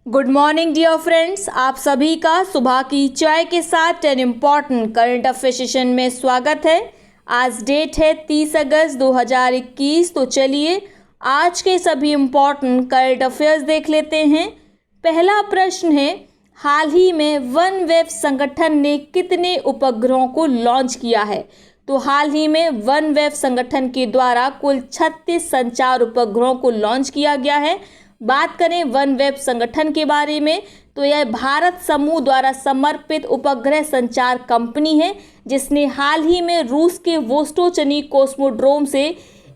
Good morning dear friends, आप सभी का सुबह की चाय के साथ 10 इम्पॉर्टेंट करंट अफेयर सेशन में स्वागत है। आज डेट है 30 अगस्त 2021। तो चलिए आज के सभी इम्पॉर्टेंट करंट अफेयर्स देख लेते हैं। पहला प्रश्न है, हाल ही में वन वेब संगठन ने कितने उपग्रहों को लॉन्च किया है? तो हाल ही में वन वेब संगठन के द्वारा कुल 36 संचार उपग्रहों को लॉन्च किया गया है। बात करें वन वेब संगठन के बारे में तो यह भारत समूह द्वारा समर्पित उपग्रह संचार कंपनी है, जिसने हाल ही में रूस के वोस्टोचनी कॉस्मोड्रोम से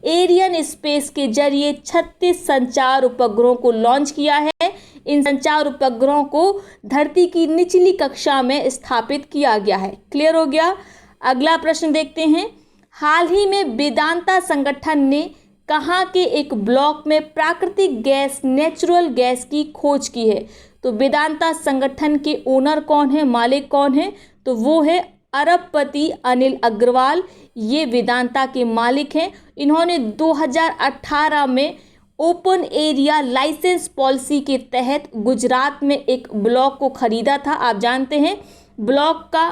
एरियन स्पेस के जरिए 36 संचार उपग्रहों को लॉन्च किया है। इन संचार उपग्रहों को धरती की निचली कक्षा में स्थापित किया गया है। क्लियर हो गया। अगला प्रश्न देखते हैं, हाल ही में वेदांता संगठन ने कहाँ के एक ब्लॉक में प्राकृतिक गैस नेचुरल गैस की खोज की है? तो वेदांता संगठन के ओनर कौन है, मालिक कौन है? तो वो है अरबपति अनिल अग्रवाल। ये वेदांता के मालिक हैं। इन्होंने 2018 में ओपन एरिया लाइसेंस पॉलिसी के तहत गुजरात में एक ब्लॉक को खरीदा था। आप जानते हैं ब्लॉक का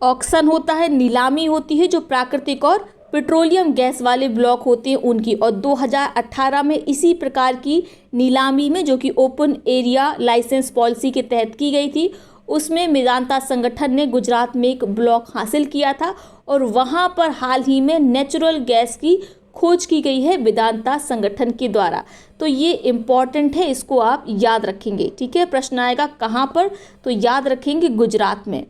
ऑक्शन होता है, नीलामी होती है, जो प्राकृतिक और पेट्रोलियम गैस वाले ब्लॉक होते हैं उनकी। और 2018 में इसी प्रकार की नीलामी में, जो कि ओपन एरिया लाइसेंस पॉलिसी के तहत की गई थी, उसमें वेदांता संगठन ने गुजरात में एक ब्लॉक हासिल किया था और वहां पर हाल ही में नेचुरल गैस की खोज की गई है वेदांता संगठन के द्वारा। तो ये इम्पॉर्टेंट है, इसको आप याद रखेंगे। ठीक है, प्रश्न आएगा कहाँ पर, तो याद रखेंगे गुजरात में।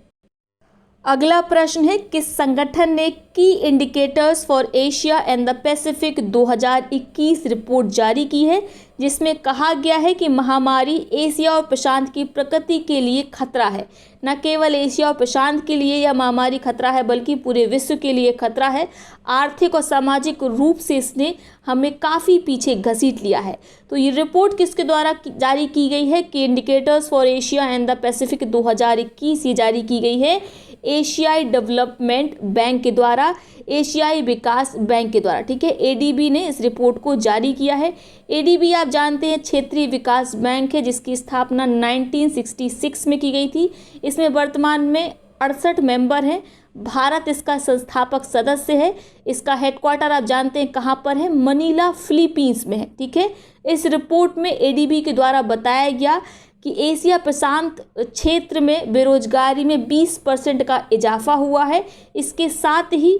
अगला प्रश्न है, किस संगठन ने की indicators for Asia and the Pacific 2021 report जारी की है, जिसमें कहा गया है कि महामारी एशिया और प्रशांत की प्रकृति के लिए खतरा है। न केवल एशिया और प्रशांत के लिए यह महामारी खतरा है, बल्कि पूरे विश्व के लिए खतरा है। आर्थिक और सामाजिक रूप से इसने हमें काफ़ी पीछे घसीट लिया है। तो ये रिपोर्ट किसके द्वारा जारी की गई है? कि indicators for Asia and the Pacific 2021 ये जारी की गई है एशियाई डेवलपमेंट बैंक के द्वारा, एशियाई विकास बैंक के द्वारा। ठीक है, एडीबी ने इस रिपोर्ट को जारी किया है। एडीबी आप जानते हैं क्षेत्रीय विकास बैंक है, जिसकी स्थापना 1966 में की गई थी। इसमें वर्तमान में 68 मेंबर हैं। भारत इसका संस्थापक सदस्य है। इसका हेडक्वार्टर आप जानते हैं कहाँ पर है? मनीला, फिलीपींस में है। ठीक है, इस रिपोर्ट में एडीबी के द्वारा बताया गया कि एशिया प्रशांत क्षेत्र में बेरोजगारी में 20% का इजाफा हुआ है। इसके साथ ही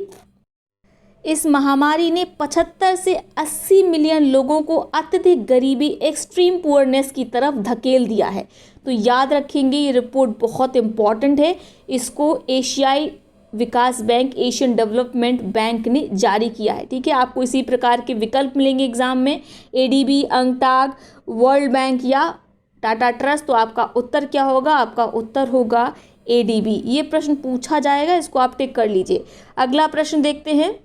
इस महामारी ने 75 से 80 मिलियन लोगों को अत्यधिक गरीबी, एक्सट्रीम पुअरनेस की तरफ धकेल दिया है। तो याद रखेंगे, ये रिपोर्ट बहुत इंपॉर्टेंट है। इसको एशियाई विकास बैंक, एशियन डेवलपमेंट बैंक ने जारी किया है। ठीक है, आपको इसी प्रकार के विकल्प मिलेंगे एग्जाम में, एडीबी, अंगटाग, वर्ल्ड बैंक या टाटा ट्रस्ट। तो आपका उत्तर क्या होगा? आपका उत्तर होगा एडीबी। ये प्रश्न पूछा जाएगा, इसको आप टिक कर लीजिए। अगला प्रश्न देखते हैं,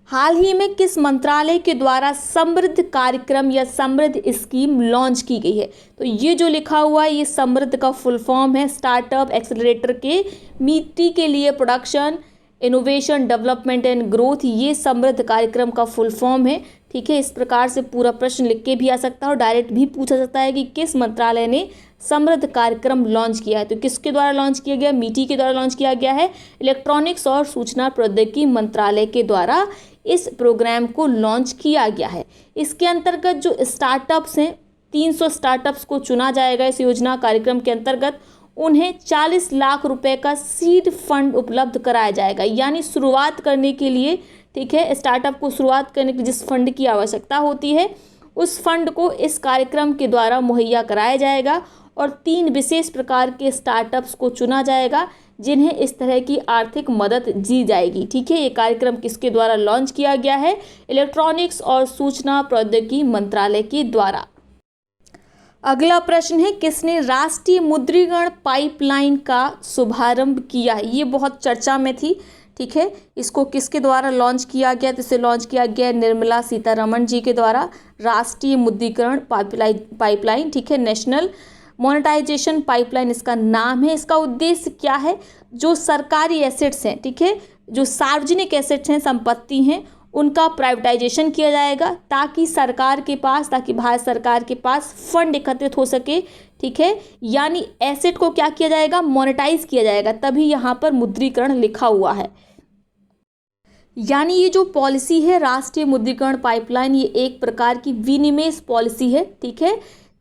हाल ही में किस मंत्रालय के द्वारा समृद्ध कार्यक्रम या समृद्ध स्कीम लॉन्च की गई है? तो ये जो लिखा हुआ है, ये समृद्ध का फुल फॉर्म है स्टार्टअप एक्सेलरेटर के मिट्टी के लिए production, innovation, development and growth. ये समृद्ध कार्यक्रम का फुल फॉर्म है। ठीक है, इस प्रकार से पूरा प्रश्न लिख के भी आ सकता है और डायरेक्ट भी पूछा सकता है कि किस मंत्रालय ने समृद्ध कार्यक्रम लॉन्च किया है। तो किसके द्वारा लॉन्च किया गया? मिट्टी के द्वारा लॉन्च किया गया है। इलेक्ट्रॉनिक्स और सूचना प्रौद्योगिकी मंत्रालय के द्वारा इस प्रोग्राम को लॉन्च किया गया है। इसके अंतर्गत जो स्टार्टअप्स हैं, 300 स्टार्टअप्स को चुना जाएगा इस योजना कार्यक्रम के अंतर्गत। उन्हें 40 लाख रुपए का सीड फंड उपलब्ध कराया जाएगा, यानी शुरुआत करने के लिए। ठीक है, स्टार्टअप को शुरुआत करने के लिए जिस फंड की आवश्यकता होती है, उस फंड को इस कार्यक्रम के द्वारा मुहैया कराया जाएगा और 3 विशेष प्रकार के स्टार्टअप्स को चुना जाएगा, जिन्हें इस तरह की आर्थिक मदद दी जाएगी। ठीक है, ये कार्यक्रम किसके द्वारा लॉन्च किया गया है? इलेक्ट्रॉनिक्स और सूचना प्रौद्योगिकी मंत्रालय के द्वारा। अगला प्रश्न है, किसने राष्ट्रीय मुद्रीकरण पाइपलाइन का शुभारंभ किया है? ये बहुत चर्चा में थी। ठीक है, इसको किसके द्वारा लॉन्च किया गया? तो इसे लॉन्च किया गया निर्मला सीतारमण जी के द्वारा, राष्ट्रीय मुद्रीकरण पाइपलाइन। ठीक है, नेशनल मोनेटाइजेशन पाइपलाइन इसका नाम है। इसका उद्देश्य क्या है? जो सरकारी एसेट्स हैं, ठीक है, जो सार्वजनिक एसेट्स हैं, संपत्ति हैं, उनका प्राइवेटाइजेशन किया जाएगा ताकि भारत सरकार के पास फंड एकत्रित हो सके। ठीक है, यानी एसेट को क्या किया जाएगा, मोनेटाइज किया जाएगा, तभी यहाँ पर मुद्रीकरण लिखा हुआ है। यानी ये जो पॉलिसी है राष्ट्रीय मुद्रीकरण पाइपलाइन, ये एक प्रकार की विनिवेश पॉलिसी है। ठीक है,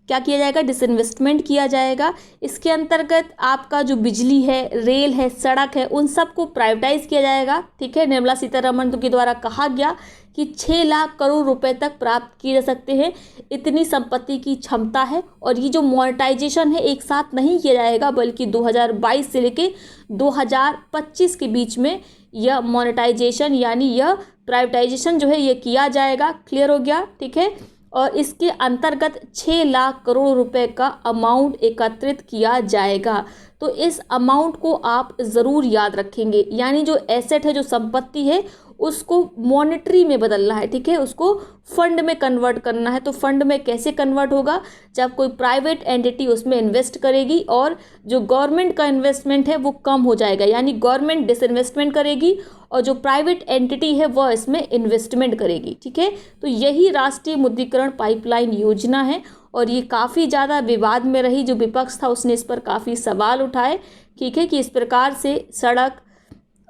क्या किया जाएगा, डिसइन्वेस्टमेंट किया जाएगा। इसके अंतर्गत आपका जो बिजली है, रेल है, सड़क है, उन सबको प्राइवेटाइज किया जाएगा। ठीक है, निर्मला सीतारमण के द्वारा कहा गया कि 6 लाख करोड़ रुपए तक प्राप्त किए जा सकते हैं, इतनी संपत्ति की क्षमता है। और ये जो मोनेटाइजेशन है एक साथ नहीं किया जाएगा, बल्कि 2022 से लेके 2025 के बीच में यह मोनेटाइजेशन यानी यह प्राइवेटाइजेशन जो है ये किया जाएगा। क्लियर हो गया। ठीक है, और इसके अंतर्गत 6 लाख करोड़ रुपए का अमाउंट एकत्रित किया जाएगा। तो इस अमाउंट को आप ज़रूर याद रखेंगे। यानी जो एसेट है, जो संपत्ति है, उसको मॉनेटरी में बदलना है। ठीक है, उसको फंड में कन्वर्ट करना है। तो फंड में कैसे कन्वर्ट होगा, जब कोई प्राइवेट एंटिटी उसमें इन्वेस्ट करेगी और जो गवर्नमेंट का इन्वेस्टमेंट है वो कम हो जाएगा, यानी गवर्नमेंट डिसइन्वेस्टमेंट करेगी और जो प्राइवेट एंटिटी है वह इसमें इन्वेस्टमेंट करेगी। ठीक है, तो यही राष्ट्रीय मुद्रीकरण पाइपलाइन योजना है और ये काफ़ी ज़्यादा विवाद में रही। जो विपक्ष था उसने इस पर काफ़ी सवाल उठाए। ठीक है, कि इस प्रकार से सड़क,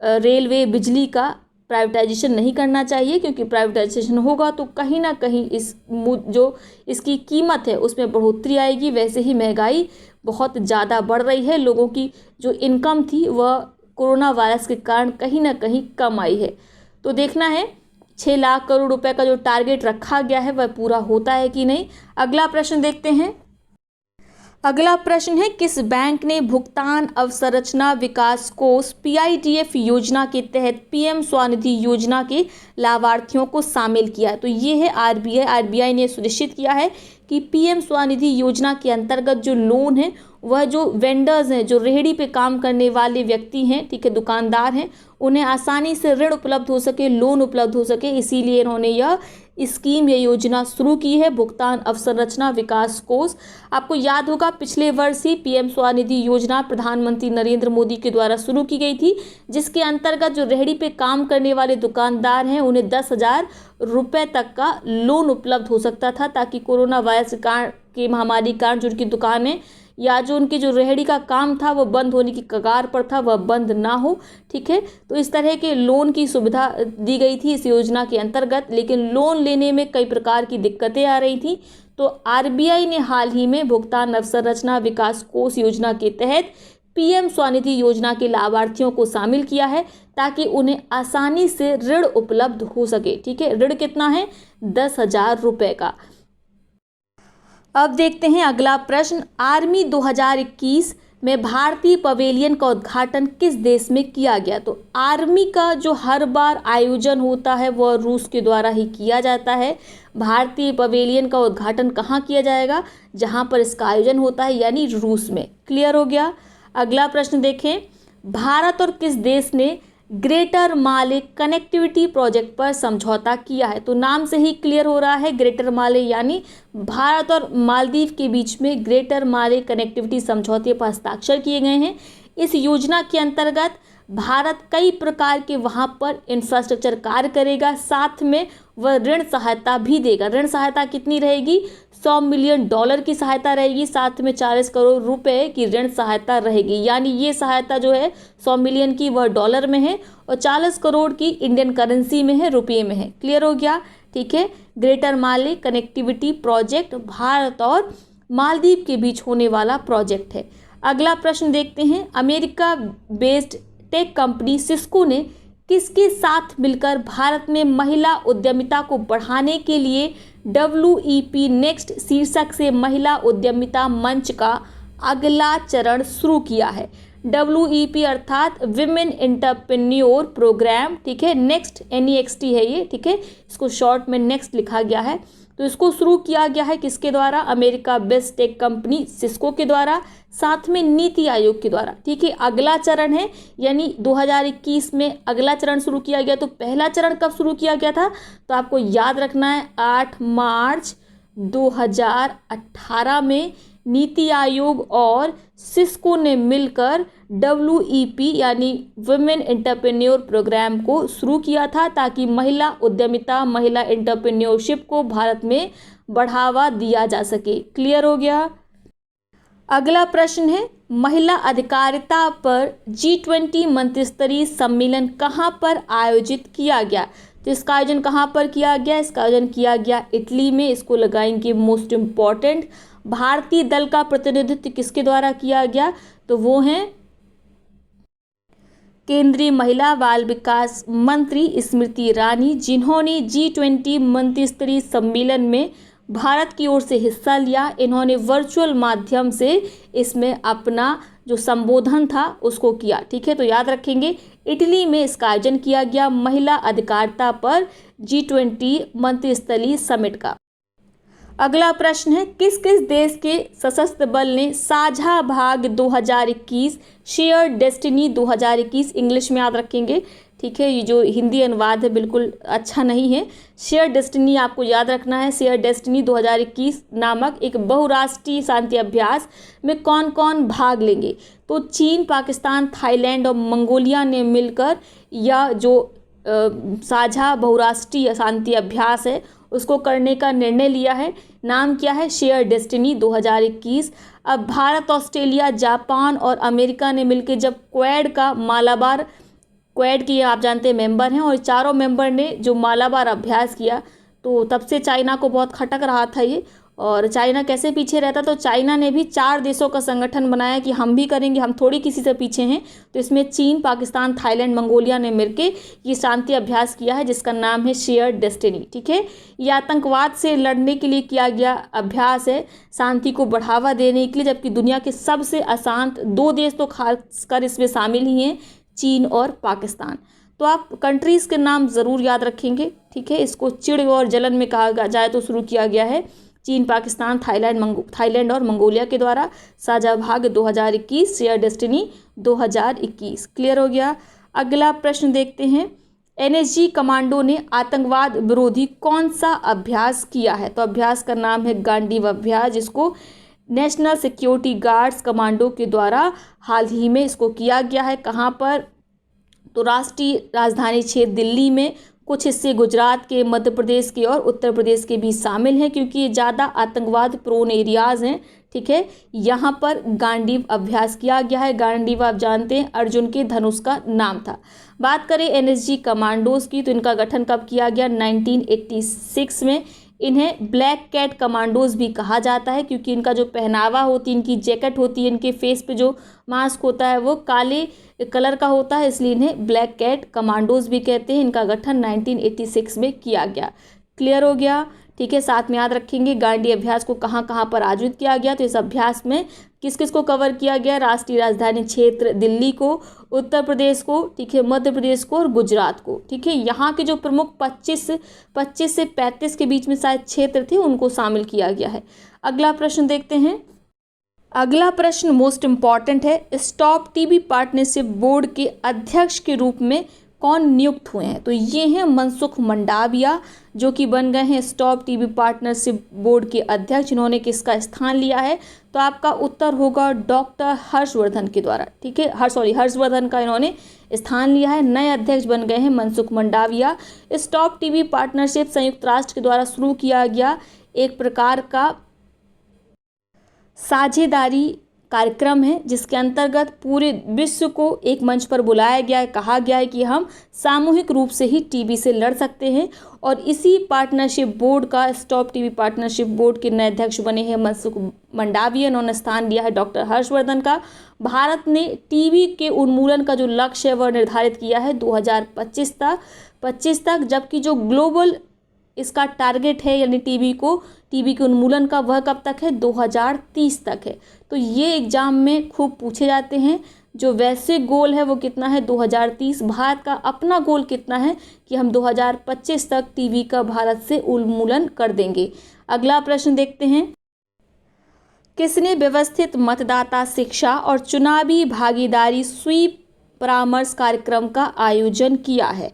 रेलवे, बिजली का प्राइवेटाइजेशन नहीं करना चाहिए, क्योंकि प्राइवेटाइजेशन होगा तो कहीं ना कहीं जो इसकी कीमत है उसमें बढ़ोतरी आएगी। वैसे ही महंगाई बहुत ज़्यादा बढ़ रही है, लोगों की जो इनकम थी वह कोरोना वायरस के कारण कहीं ना कहीं कम आई है। तो देखना है 6 लाख करोड़ रुपए का जो टारगेट रखा गया है वह पूरा होता है कि नहीं। अगला प्रश्न देखते हैं। अगला प्रश्न है, किस बैंक ने भुगतान अवसंरचना विकास कोष PIDF योजना के तहत PM स्वनिधि योजना के लाभार्थियों को शामिल किया है? तो ये है RBI ने सुनिश्चित किया है कि PM स्वनिधि योजना के अंतर्गत जो लोन है वह जो वेंडर्स हैं, जो रेहड़ी पे काम करने वाले व्यक्ति हैं, ठीक है, दुकानदार हैं, उन्हें आसानी से ऋण उपलब्ध हो सके, लोन उपलब्ध हो सके, इसीलिए इन्होंने यह स्कीम, यह योजना शुरू की है, भुगतान अवसंरचना विकास कोष। आपको याद होगा पिछले वर्ष ही PM स्वनिधि योजना प्रधानमंत्री नरेंद्र मोदी के द्वारा शुरू की गई थी, जिसके अंतर्गत जो रेहड़ी पे काम करने वाले दुकानदार हैं उन्हें 10,000 रुपये तक का लोन उपलब्ध हो सकता था, ताकि कोरोना वायरस की महामारी के कारण जो उनकी दुकानें या जो उनकी जो रेहड़ी का काम था वह बंद होने की कगार पर था, वह बंद ना हो। ठीक है, तो इस तरह के लोन की सुविधा दी गई थी इस योजना के अंतर्गत, लेकिन लोन लेने में कई प्रकार की दिक्कतें आ रही थी। तो RBI ने हाल ही में भुगतान अवसंरचना विकास कोष योजना के तहत PM स्वनिधि योजना के लाभार्थियों को शामिल किया है, ताकि उन्हें आसानी से ऋण उपलब्ध हो सके। ठीक है, ऋण कितना है, 10,000 रुपये का। अब देखते हैं अगला प्रश्न, आर्मी 2021 में भारतीय पवेलियन का उद्घाटन किस देश में किया गया? तो आर्मी का जो हर बार आयोजन होता है वह रूस के द्वारा ही किया जाता है। भारतीय पवेलियन का उद्घाटन कहाँ किया जाएगा? जहाँ पर इसका आयोजन होता है, यानी रूस में। क्लियर हो गया। अगला प्रश्न देखें, भारत और किस देश ने ग्रेटर माले कनेक्टिविटी प्रोजेक्ट पर समझौता किया है? तो नाम से ही क्लियर हो रहा है, ग्रेटर माले यानी भारत और मालदीव के बीच में ग्रेटर माले कनेक्टिविटी समझौते पर हस्ताक्षर किए गए हैं। इस योजना के अंतर्गत भारत कई प्रकार के वहाँ पर इंफ्रास्ट्रक्चर कार्य करेगा, साथ में वह ऋण सहायता भी देगा। ऋण सहायता कितनी रहेगी? $100 मिलियन की सहायता रहेगी, साथ में 40 करोड़ रुपए की ऋण सहायता रहेगी। यानी ये सहायता जो है 100 मिलियन की वह डॉलर में है और 40 करोड़ की इंडियन करेंसी में है, रुपये में है। क्लियर हो गया। ठीक है, ग्रेटर माले कनेक्टिविटी प्रोजेक्ट भारत और मालदीव के बीच होने वाला प्रोजेक्ट है। अगला प्रश्न देखते हैं, America based tech company Cisco ने किसके साथ मिलकर भारत में महिला उद्यमिता को बढ़ाने के लिए WEP नेक्स्ट शीर्षक से महिला उद्यमिता मंच का अगला चरण शुरू किया है? WEP अर्थात विमेन एंटरप्रेन्योर प्रोग्राम। ठीक है, नेक्स्ट NEXT है ये। ठीक है, इसको शॉर्ट में नेक्स्ट लिखा गया है। तो इसको शुरू किया गया है किसके द्वारा? America based tech company Cisco के द्वारा, साथ में नीति आयोग के द्वारा। ठीक है, अगला चरण है, यानी 2021 में अगला चरण शुरू किया गया। तो पहला चरण कब शुरू किया गया था? तो आपको याद रखना है 8 मार्च 2018 में नीति आयोग और सिस्को ने मिलकर WEP यानी वुमेन एंटरप्रेन्योर प्रोग्राम को शुरू किया था, ताकि महिला उद्यमिता, महिला एंटरप्रेन्योरशिप को भारत में बढ़ावा दिया जा सके। क्लियर हो गया। अगला प्रश्न है, महिला अधिकारिता पर G20 मंत्रिस्तरीय सम्मेलन कहाँ पर आयोजित किया गया? तो इसका आयोजन कहाँ पर किया गया? इसका आयोजन किया गया इटली में। इसको लगाएंगे मोस्ट इम्पॉर्टेंट। भारतीय दल का प्रतिनिधित्व किसके द्वारा किया गया? तो वो हैं केंद्रीय महिला बाल विकास मंत्री स्मृति ईरानी, जिन्होंने G20 मंत्रिस्तरीय सम्मेलन में भारत की ओर से हिस्सा लिया। इन्होंने वर्चुअल माध्यम से इसमें अपना जो संबोधन था उसको किया। ठीक है, तो याद रखेंगे इटली में इसका आयोजन किया गया महिला अधिकारिता पर G20 मंत्रिस्तरीय समिट का। अगला प्रश्न है, किस किस देश के सशस्त्र बल ने साझा भाग 2021 शेयर डेस्टिनी 2021 इंग्लिश में याद रखेंगे। ठीक है, ये जो हिंदी अनुवाद है बिल्कुल अच्छा नहीं है। शेयर डेस्टिनी आपको याद रखना है। शेयर डेस्टिनी 2021 नामक एक बहुराष्ट्रीय शांति अभ्यास में कौन कौन भाग लेंगे? तो चीन, पाकिस्तान, थाईलैंड और मंगोलिया ने मिलकर यह जो साझा बहुराष्ट्रीय शांति अभ्यास है उसको करने का निर्णय लिया है। नाम क्या है? Share destiny 2021। अब भारत, ऑस्ट्रेलिया, जापान और अमेरिका ने मिलकर जब क्वेड की आप जानते हैं मेंबर हैं, और चारों मेंबर ने जो मालाबार अभ्यास किया तो तब से चाइना को बहुत खटक रहा था ये। और चाइना कैसे पीछे रहता? तो चाइना ने भी 4 देशों का संगठन बनाया कि हम भी करेंगे, हम थोड़ी किसी से पीछे हैं। तो इसमें चीन, पाकिस्तान, थाईलैंड, मंगोलिया ने मिलकर ये शांति अभ्यास किया है जिसका नाम है शेयर डेस्टिनी। ठीक है, ये आतंकवाद से लड़ने के लिए किया गया अभ्यास है, शांति को बढ़ावा देने के लिए, जबकि दुनिया के सबसे अशांत 2 देश तो खासकर इसमें शामिल ही हैं, चीन और पाकिस्तान। तो आप कंट्रीज़ के नाम ज़रूर याद रखेंगे। ठीक है, इसको चिड़ और जलन में कहा जाए तो शुरू किया गया है चीन, पाकिस्तान, थाईलैंड और मंगोलिया के द्वारा। साझा भाग 2021 शेयर डेस्टिनी 2021। क्लियर हो गया। अगला प्रश्न देखते हैं, NSG कमांडो ने आतंकवाद विरोधी कौन सा अभ्यास किया है? तो अभ्यास का नाम है गांडीव अभ्यास, जिसको नेशनल सिक्योरिटी गार्ड्स कमांडो के द्वारा हाल ही में इसको किया गया है। कहाँ पर? तो राष्ट्रीय राजधानी क्षेत्र दिल्ली में, कुछ हिस्से गुजरात के, मध्य प्रदेश के और उत्तर प्रदेश के भी शामिल हैं, क्योंकि ये ज़्यादा आतंकवाद प्रोन एरियाज़ हैं। ठीक है, यहाँ पर गांडीव अभ्यास किया गया है। गांडीव आप जानते हैं अर्जुन के धनुष का नाम था। बात करें NSG कमांडोज की, तो इनका गठन कब किया गया? 1986 में। इन्हें ब्लैक कैट कमांडोज भी कहा जाता है, क्योंकि इनका जो पहनावा होती है, इनकी जैकेट होती है, इनके फेस पे जो मास्क होता है वो काले कलर का होता है, इसलिए इन्हें ब्लैक कैट कमांडोज भी कहते हैं। इनका गठन 1986 में किया गया। क्लियर हो गया। ठीक है, साथ में याद रखेंगे गांडी अभ्यास को कहाँ कहाँ पर आयोजित किया गया। तो इस अभ्यास में किस किस को कवर किया गया? राष्ट्रीय राजधानी क्षेत्र दिल्ली को, उत्तर प्रदेश को, ठीक है, मध्य प्रदेश को और गुजरात को। ठीक है, यहाँ के जो प्रमुख 25 से 35 के बीच में शायद क्षेत्र थे उनको शामिल किया गया है। अगला प्रश्न देखते हैं। अगला प्रश्न मोस्ट इम्पॉर्टेंट है, स्टॉप टीबी पार्टनरशिप बोर्ड के अध्यक्ष के रूप में कौन नियुक्त हुए हैं? तो ये हैं मनसुख मंडाविया, जो कि बन गए हैं स्टॉप टीबी पार्टनरशिप बोर्ड के अध्यक्ष। इन्होंने किसका स्थान लिया है? तो आपका उत्तर होगा डॉक्टर हर्षवर्धन के द्वारा। ठीक है, हर्षवर्धन का इन्होंने स्थान लिया है। नए अध्यक्ष बन गए हैं Mansukh Mandaviya. Stop TB partnership संयुक्त राष्ट्र के द्वारा शुरू किया गया एक प्रकार का साझेदारी कार्यक्रम है, जिसके अंतर्गत पूरे विश्व को एक मंच पर बुलाया गया है। कहा गया है कि हम सामूहिक रूप से ही टीबी से लड़ सकते हैं, और इसी पार्टनरशिप बोर्ड का, स्टॉप टीबी पार्टनरशिप बोर्ड के नए अध्यक्ष बने हैं मनसुख मंडाविया। इन्होंने स्थान लिया है डॉक्टर हर्षवर्धन का। भारत ने टीबी के उन्मूलन का जो लक्ष्य है वह निर्धारित किया है 2025 तक, जबकि जो ग्लोबल इसका टारगेट है यानी टीबी के उन्मूलन का, वह कब तक है? 2030 तक है। तो ये एग्जाम में खूब पूछे जाते हैं। जो वैश्विक गोल है वो कितना है? 2030। भारत का अपना गोल कितना है कि हम 2025 तक टीबी का भारत से उन्मूलन कर देंगे। अगला प्रश्न देखते हैं, किसने व्यवस्थित मतदाता शिक्षा और चुनावी भागीदारी स्वीप परामर्श कार्यक्रम का आयोजन किया है?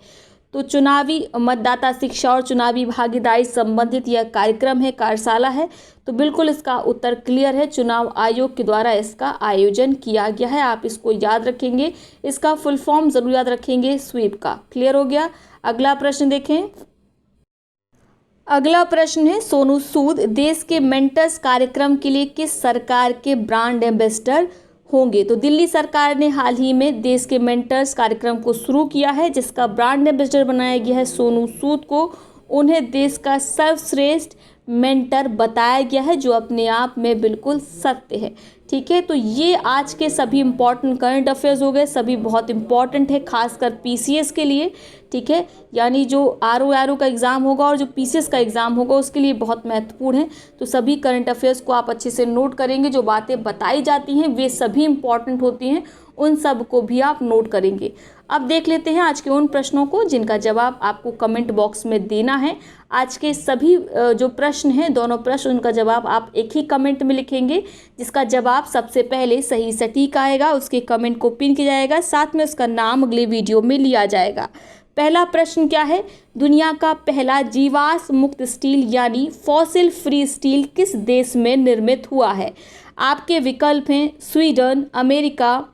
तो चुनावी मतदाता शिक्षा और चुनावी भागीदारी संबंधित यह कार्यक्रम है, कार्यशाला है। तो बिल्कुल इसका उत्तर क्लियर है, चुनाव आयोग के द्वारा इसका आयोजन किया गया है। आप इसको याद रखेंगे, इसका फुल फॉर्म जरूर याद रखेंगे, स्वीप का। क्लियर हो गया। अगला प्रश्न देखें। अगला प्रश्न है, सोनू सूद देश के मेंटर्स कार्यक्रम के लिए किस सरकार के ब्रांड एम्बेसडर होंगे? तो दिल्ली सरकार ने हाल ही में देश के मेंटर्स कार्यक्रम को शुरू किया है, जिसका ब्रांड एम्बेसडर बनाया गया है सोनू सूद को। उन्हें देश का सर्वश्रेष्ठ मेंटर बताया गया है, जो अपने आप में बिल्कुल सत्य है। ठीक है, तो ये आज के सभी इंपॉर्टेंट करंट अफेयर्स हो गए, सभी बहुत इंपॉर्टेंट है, खासकर पीसीएस के लिए। ठीक है, यानी जो आरओ का एग्ज़ाम होगा और जो पीसीएस का एग्ज़ाम होगा उसके लिए बहुत महत्वपूर्ण है। तो सभी करंट अफेयर्स को आप अच्छे से नोट करेंगे, जो बातें बताई जाती हैं वे सभी इंपॉर्टेंट होती हैं, उन सब को भी आप नोट करेंगे। अब देख लेते हैं आज के उन प्रश्नों को जिनका जवाब आपको कमेंट बॉक्स में देना है। आज के सभी जो प्रश्न हैं, दोनों प्रश्न, उनका जवाब आप एक ही कमेंट में लिखेंगे। जिसका जवाब सबसे पहले सही सटीक आएगा उसके कमेंट को पिन किया जाएगा, साथ में उसका नाम अगले वीडियो में लिया जाएगा। पहला प्रश्न क्या है? दुनिया का पहला जीवाश्म मुक्त स्टील यानी फॉसिल फ्री स्टील किस देश में निर्मित हुआ है? आपके विकल्प हैं स्वीडन, अमेरिका,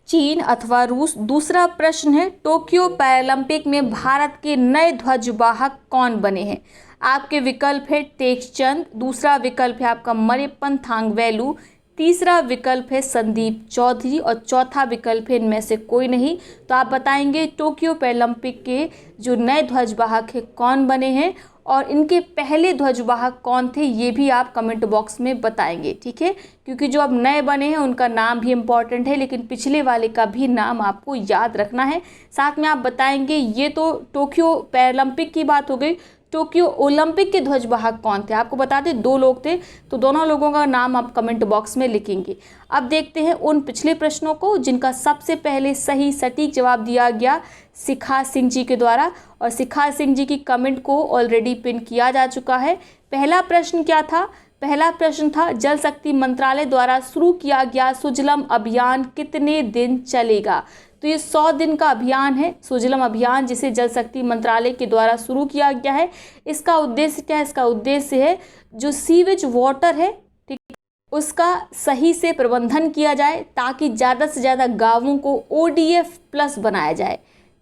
चीन अथवा रूस। दूसरा प्रश्न है, टोक्यो पैरालंपिक में भारत के नए ध्वजवाहक कौन बने हैं? आपके विकल्प है टेकचंद, दूसरा विकल्प है आपका मरियप्पन थांगवेलु, तीसरा विकल्प है संदीप चौधरी और चौथा विकल्प है इनमें से कोई नहीं। तो आप बताएंगे टोक्यो पैरालंपिक के जो नए ध्वजवाहक है कौन बने हैं और इनके पहले ध्वजवाहक कौन थे, ये भी आप कमेंट बॉक्स में बताएंगे। ठीक है, क्योंकि जो अब नए बने हैं उनका नाम भी इम्पॉर्टेंट है, लेकिन पिछले वाले का भी नाम आपको याद रखना है। साथ में आप बताएंगे, ये तो टोक्यो पैरालंपिक की बात हो गई, टोक्यो ओलंपिक के ध्वजवाहक कौन थे? आपको बता दें 2 लोग थे, तो दोनों लोगों का नाम आप कमेंट बॉक्स में लिखेंगे। अब देखते हैं उन पिछले प्रश्नों को जिनका सबसे पहले सही सटीक जवाब दिया गया शिखा सिंह जी के द्वारा, और शिखा सिंह जी की कमेंट को ऑलरेडी पिन किया जा चुका है। पहला प्रश्न क्या था? पहला प्रश्न था जल शक्ति मंत्रालय द्वारा शुरू किया गया सुजलम अभियान कितने दिन चलेगा? तो ये 100 दिन का अभियान है, सुजलम अभियान, जिसे जल शक्ति मंत्रालय के द्वारा शुरू किया गया है। इसका उद्देश्य क्या है? इसका उद्देश्य है जो सीवेज वाटर है, ठीक, उसका सही से प्रबंधन किया जाए ताकि ज़्यादा से ज़्यादा गांवों को ODF प्लस बनाया जाए।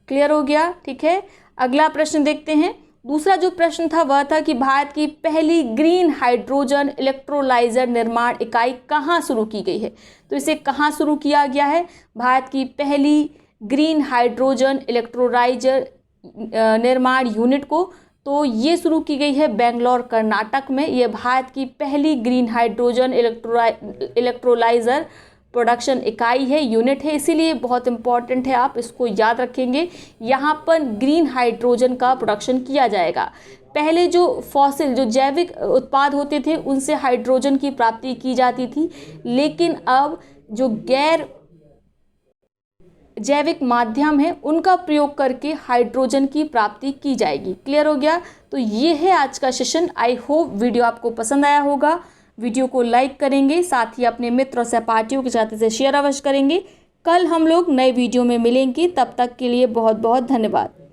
क्लियर हो गया? ठीक है, अगला प्रश्न देखते हैं। दूसरा जो प्रश्न था वह था कि भारत की पहली ग्रीन हाइड्रोजन इलेक्ट्रोलाइजर निर्माण इकाई कहाँ शुरू की गई है? तो इसे कहाँ शुरू किया गया है? भारत की पहली ग्रीन हाइड्रोजन इलेक्ट्रोलाइजर निर्माण यूनिट को, तो ये शुरू की गई है बेंगलोर कर्नाटक में। ये भारत की पहली ग्रीन हाइड्रोजन इलेक्ट्रोलाइजर प्रोडक्शन इकाई है, यूनिट है, इसीलिए बहुत इंपॉर्टेंट है, आप इसको याद रखेंगे। यहाँ पर ग्रीन हाइड्रोजन का प्रोडक्शन किया जाएगा। पहले जो फॉसिल जो जैविक उत्पाद होते थे उनसे हाइड्रोजन की प्राप्ति की जाती थी, लेकिन अब जो गैर जैविक माध्यम है उनका प्रयोग करके हाइड्रोजन की प्राप्ति की जाएगी। क्लियर हो गया? तो ये है आज का सेशन। आई होप वीडियो आपको पसंद आया होगा। वीडियो को लाइक करेंगे, साथ ही अपने मित्र और सहपाठियों के साथ इसे शेयर अवश्य करेंगे। कल हम लोग नए वीडियो में मिलेंगे, तब तक के लिए बहुत बहुत धन्यवाद।